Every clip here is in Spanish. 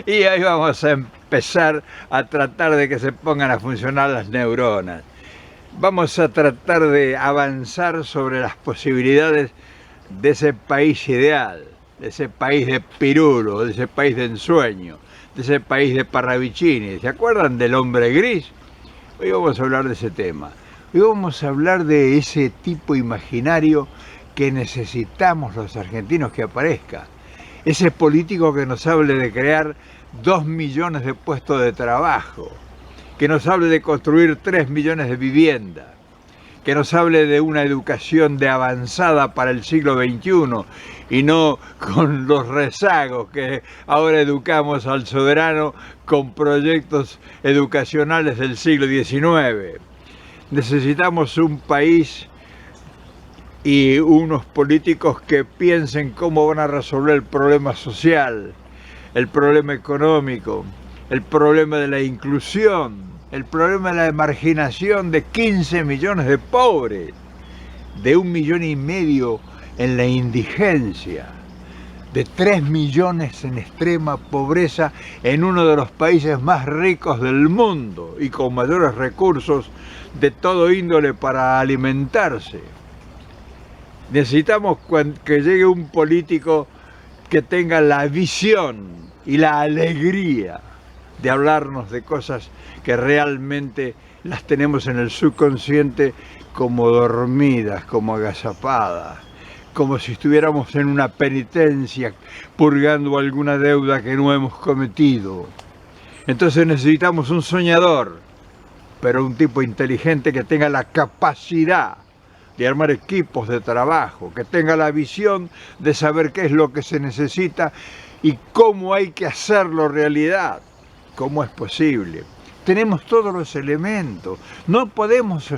Y ahí vamos a empezar a tratar de que se pongan a funcionar las neuronas. Vamos a tratar de avanzar sobre las posibilidades de ese país ideal, de ese país de Pirulo, de ese país de ensueño, de ese país de Parravicini. ¿Se acuerdan del hombre gris? Hoy vamos a hablar de ese tema. Hoy vamos a hablar de ese tipo imaginario que necesitamos los argentinos que aparezca. Ese político que nos hable de crear 2 millones de puestos de trabajo, que nos hable de construir 3 millones de viviendas, que nos hable de una educación de avanzada para el siglo XXI y no con los rezagos que ahora educamos al soberano con proyectos educacionales del siglo XIX. Necesitamos un país y unos políticos que piensen cómo van a resolver el problema social, el problema económico, el problema de la inclusión, el problema de la marginación de 15 millones de pobres, de 1,5 millones en la indigencia, de 3 millones en extrema pobreza en uno de los países más ricos del mundo y con mayores recursos de todo índole para alimentarse. Necesitamos que llegue un político que tenga la visión y la alegría de hablarnos de cosas que realmente las tenemos en el subconsciente como dormidas, como agazapadas, como si estuviéramos en una penitencia purgando alguna deuda que no hemos cometido. Entonces necesitamos un soñador, pero un tipo inteligente que tenga la capacidad de armar equipos de trabajo, que tenga la visión de saber qué es lo que se necesita y cómo hay que hacerlo realidad, cómo es posible. Tenemos todos los elementos, no podemos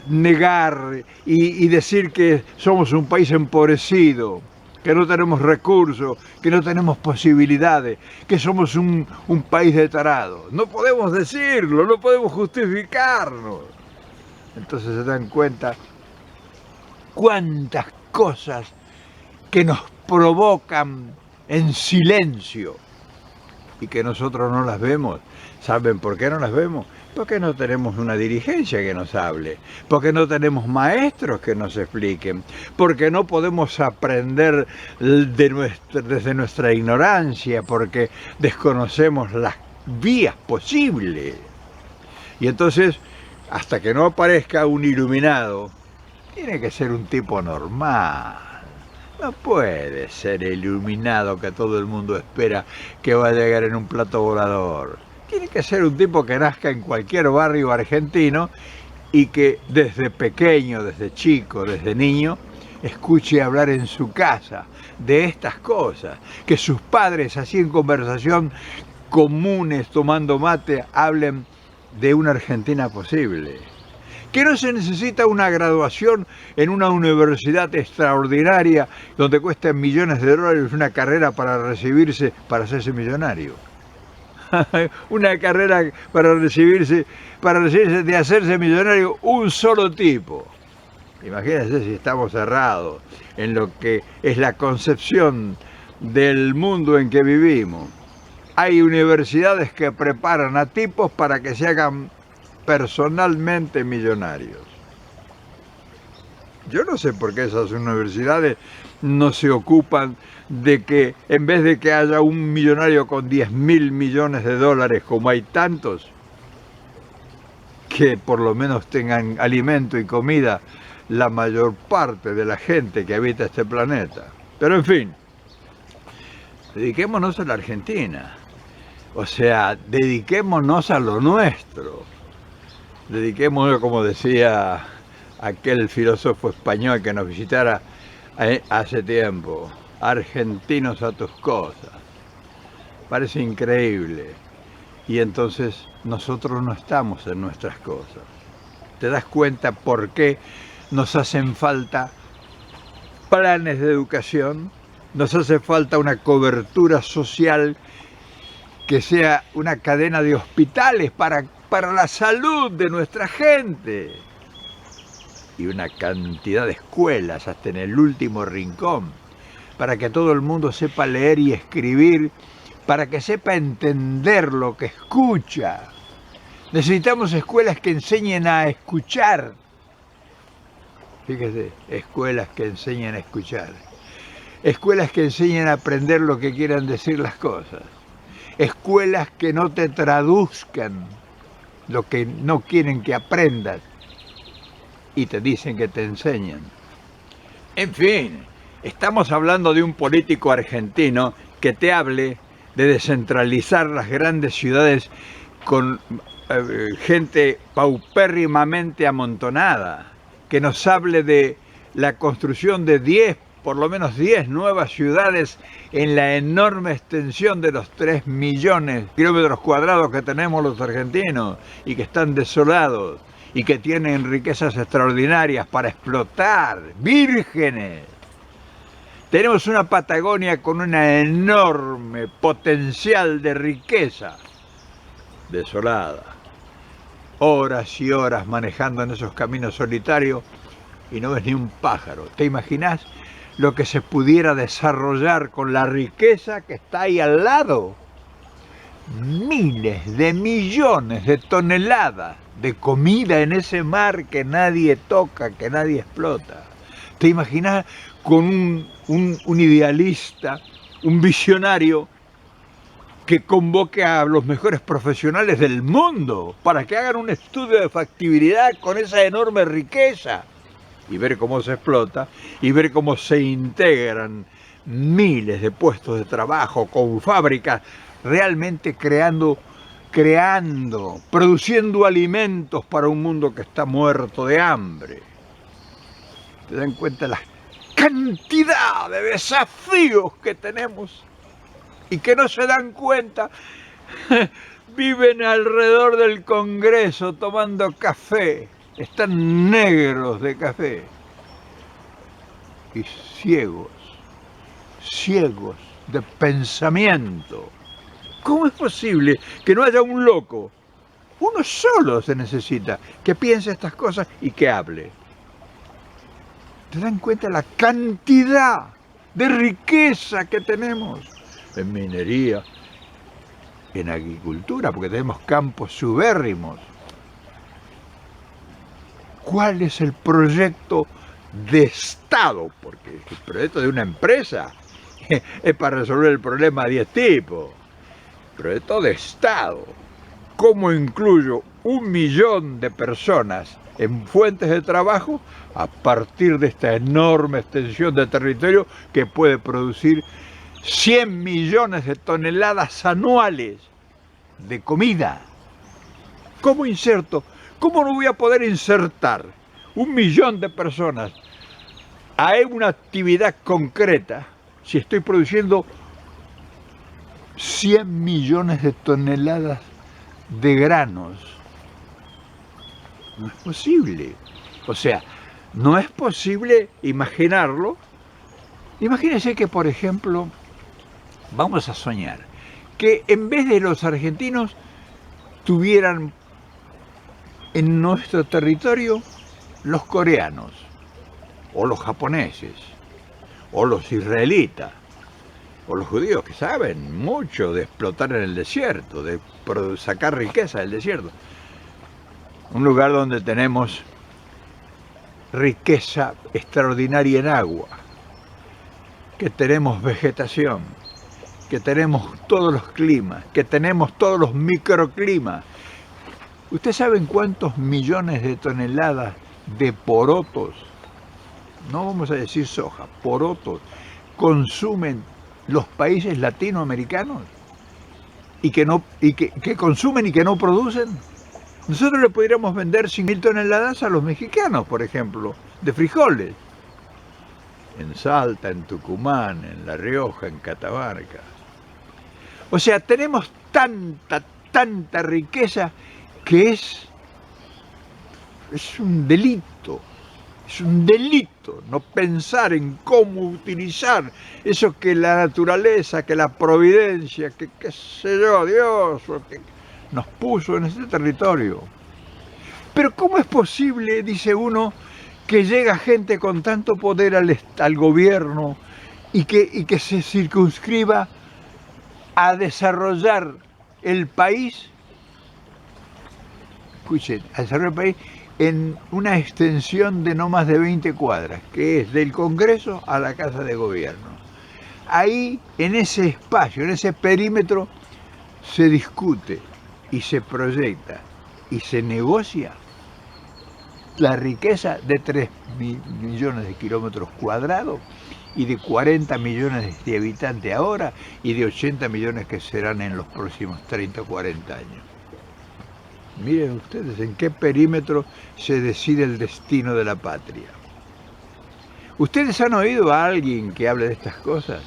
negar y decir que somos un país empobrecido, que no tenemos recursos, que no tenemos posibilidades, que somos un país de tarados. No podemos decirlo, no podemos justificarnos. Entonces se dan cuenta cuántas cosas que nos provocan en silencio y que nosotros no las vemos. ¿Saben por qué no las vemos? Porque no tenemos una dirigencia que nos hable, porque no tenemos maestros que nos expliquen, porque no podemos aprender desde nuestra ignorancia, porque desconocemos las vías posibles. Y entonces, hasta que no aparezca un iluminado, tiene que ser un tipo normal. No puede ser el iluminado que todo el mundo espera que va a llegar en un plato volador. Tiene que ser un tipo que nazca en cualquier barrio argentino y que desde pequeño, desde chico, desde niño, escuche hablar en su casa de estas cosas. Que sus padres, así en conversación comunes, tomando mate, hablen de una Argentina posible. Que no se necesita una graduación en una universidad extraordinaria donde cuesta millones de dólares una carrera para recibirse, para hacerse millonario. Una carrera para recibirse de hacerse millonario un solo tipo. Imagínense si estamos cerrados en lo que es la concepción del mundo en que vivimos. Hay universidades que preparan a tipos para que se hagan personalmente millonarios. Yo no sé por qué esas universidades no se ocupan de que en vez de que haya un millonario con 10.000 millones de dólares como hay tantos, que por lo menos tengan alimento y comida la mayor parte de la gente que habita este planeta. Pero en fin, dediquémonos a la Argentina. O sea, dediquémonos a lo nuestro. Dediquémonos, como decía aquel filósofo español que nos visitara hace tiempo, argentinos a tus cosas. Parece increíble. Y entonces nosotros no estamos en nuestras cosas. ¿Te das cuenta por qué nos hacen falta planes de educación? Nos hace falta una cobertura social que sea una cadena de hospitales para la salud de nuestra gente. Y una cantidad de escuelas hasta en el último rincón, para que todo el mundo sepa leer y escribir, para que sepa entender lo que escucha. Necesitamos escuelas que enseñen a escuchar. Fíjese, escuelas que enseñen a escuchar. Escuelas que enseñen a aprender lo que quieran decir las cosas. Escuelas que no te traduzcan lo que no quieren que aprendas y te dicen que te enseñan. En fin, estamos hablando de un político argentino que te hable de descentralizar las grandes ciudades con gente paupérrimamente amontonada, que nos hable de la construcción de por lo menos 10 nuevas ciudades en la enorme extensión de los 3 millones de kilómetros cuadrados que tenemos los argentinos y que están desolados y que tienen riquezas extraordinarias para explotar, vírgenes. Tenemos una Patagonia con un enorme potencial de riqueza, desolada. Horas y horas manejando en esos caminos solitarios y no ves ni un pájaro. ¿Te imaginas lo que se pudiera desarrollar con la riqueza que está ahí al lado? Miles de millones de toneladas de comida en ese mar que nadie toca, que nadie explota. ¿Te imaginas con un idealista, un visionario que convoque a los mejores profesionales del mundo para que hagan un estudio de factibilidad con esa enorme riqueza y ver cómo se explota y ver cómo se integran miles de puestos de trabajo con fábricas realmente produciendo alimentos para un mundo que está muerto de hambre? ¿Te dan cuenta la cantidad de desafíos que tenemos y que no se dan cuenta? Viven alrededor del Congreso tomando café, están negros de café y ciegos de pensamiento. ¿Cómo es posible que no haya un loco? Uno solo se necesita que piense estas cosas y que hable. ¿Te dan cuenta la cantidad de riqueza que tenemos en minería, en agricultura, porque tenemos campos subérrimos? ¿Cuál es el proyecto de Estado? Porque el proyecto de una empresa es para resolver el problema de 10 tipos. Proyecto de Estado. ¿Cómo incluyo 1 millón de personas en fuentes de trabajo a partir de esta enorme extensión de territorio que puede producir 100 millones de toneladas anuales de comida? ¿Cómo inserto? ¿Cómo no voy a poder insertar 1 millón de personas a una actividad concreta si estoy produciendo 100 millones de toneladas de granos? No es posible. O sea, no es posible imaginarlo. Imagínense que, por ejemplo, vamos a soñar que en vez de los argentinos tuvieran en nuestro territorio los coreanos, o los japoneses, o los israelitas, o los judíos, que saben mucho de explotar en el desierto, de sacar riqueza del desierto. Un lugar donde tenemos riqueza extraordinaria en agua, que tenemos vegetación, que tenemos todos los climas, que tenemos todos los microclimas. ¿Ustedes saben cuántos millones de toneladas de porotos, no vamos a decir soja, porotos, consumen los países latinoamericanos y que consumen y que no producen? Nosotros le podríamos vender 100.000 toneladas a los mexicanos, por ejemplo, de frijoles. En Salta, en Tucumán, en La Rioja, en Catamarca. O sea, tenemos tanta riqueza que es un delito. Es un delito no pensar en cómo utilizar eso que la naturaleza, que la providencia, que qué sé yo, Dios, que nos puso en este territorio. Pero ¿cómo es posible, dice uno, que llega gente con tanto poder al gobierno y que se circunscriba a desarrollar el país, escuchen, a desarrollar el país en una extensión de no más de 20 cuadras, que es del Congreso a la Casa de Gobierno. Ahí, en ese espacio, en ese perímetro, se discute y se proyecta y se negocia la riqueza de 3 millones de kilómetros cuadrados y de 40 millones de habitantes ahora y de 80 millones que serán en los próximos 30 o 40 años. Miren ustedes en qué perímetro se decide el destino de la patria. ¿Ustedes han oído a alguien que hable de estas cosas?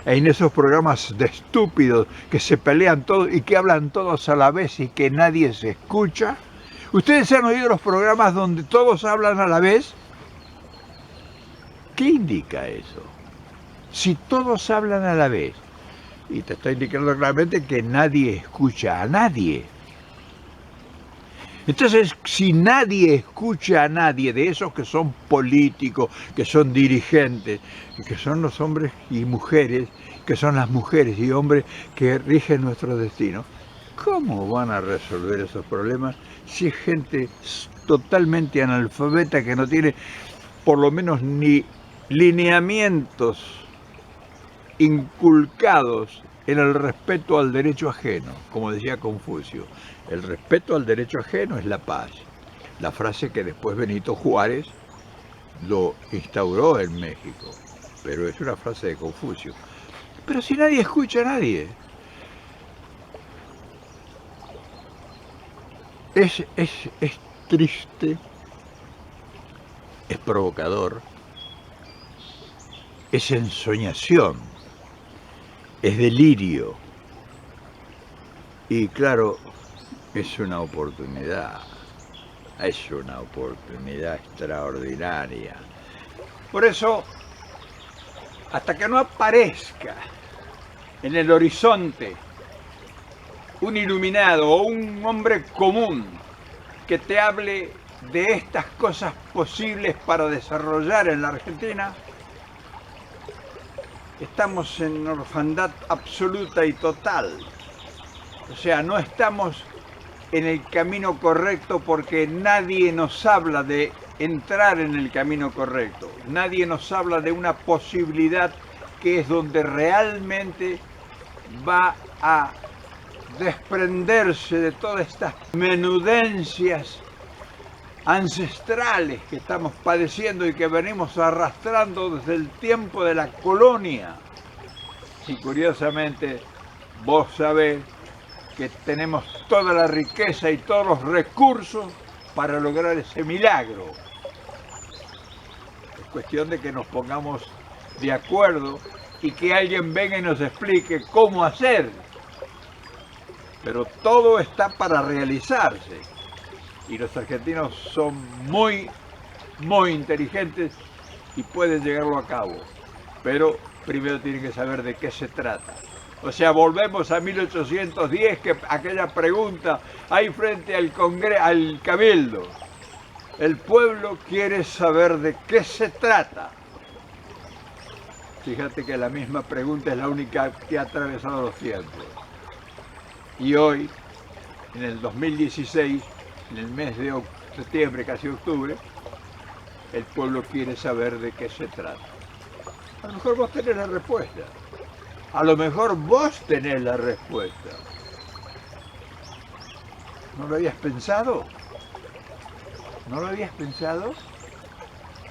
En esos programas de estúpidos que se pelean todos y que hablan todos a la vez y que nadie se escucha. ¿Ustedes han oído los programas donde todos hablan a la vez? ¿Qué indica eso? Si todos hablan a la vez, y te está indicando claramente que nadie escucha a nadie. Entonces, si nadie escucha a nadie de esos que son políticos, que son dirigentes, que son los hombres y mujeres, que son las mujeres y hombres que rigen nuestro destino, ¿cómo van a resolver esos problemas si es gente totalmente analfabeta que no tiene por lo menos ni lineamientos inculcados en el respeto al derecho ajeno? Como decía Confucio, el respeto al derecho ajeno es la paz. La frase que después Benito Juárez lo instauró en México, pero es una frase de Confucio. Pero si nadie escucha a nadie, es triste, es provocador, es ensoñación, es delirio. Y claro, es una oportunidad extraordinaria. Por eso, hasta que no aparezca en el horizonte un iluminado o un hombre común que te hable de estas cosas posibles para desarrollar en la Argentina, estamos en orfandad absoluta y total. O sea, no estamos en el camino correcto porque nadie nos habla de entrar en el camino correcto. Nadie nos habla de una posibilidad que es donde realmente va a desprenderse de todas estas menudencias ancestrales que estamos padeciendo y que venimos arrastrando desde el tiempo de la colonia. Y curiosamente, vos sabés que tenemos toda la riqueza y todos los recursos para lograr ese milagro. Es cuestión de que nos pongamos de acuerdo y que alguien venga y nos explique cómo hacer. Pero todo está para realizarse. Y los argentinos son muy inteligentes y pueden llevarlo a cabo. Pero primero tienen que saber de qué se trata. O sea, volvemos a 1810, que aquella pregunta ahí frente al Cabildo. El pueblo quiere saber de qué se trata. Fíjate que la misma pregunta es la única que ha atravesado los tiempos. Y hoy, en el 2016, en el mes de septiembre, casi octubre, el pueblo quiere saber de qué se trata. A lo mejor vos tenés la respuesta. A lo mejor vos tenés la respuesta. ¿No lo habías pensado? ¿No lo habías pensado?